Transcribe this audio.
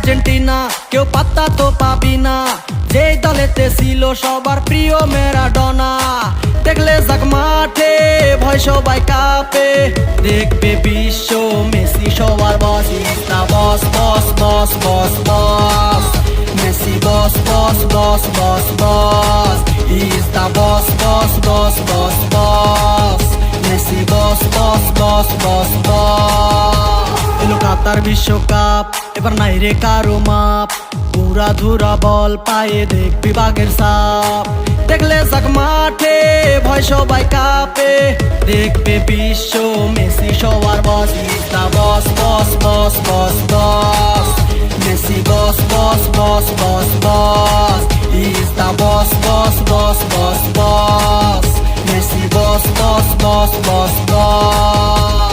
Argentina কেউ পাত্তা তো পাবি না, যেই দলেতে ছিল সবার প্রিয় ম্যারাডোনা। দেখলে যাক মাঠে ভয় সবাই কাঁপে, দেখবে বিশ্ব মেসি সবার boss. Is the boss boss boss boss boss, Messi boss boss boss boss boss. Is the boss boss boss boss boss, Messi boss boss boss boss boss. এলো কাতার বিশ্বকাপ, এবার নাই রে কারো মাপ, পুরা ধুরা বল পায়ে দেখবি বাঘের সাপ। দেখলে যাক মাঠে ভয় সবাই কাঁপে, দেখবে বিশ্ব মেসি সবার boss. Is the boss boss boss boss boss, Messi boss boss boss boss boss. Is the boss boss boss boss boss, Messi boss boss boss boss boss.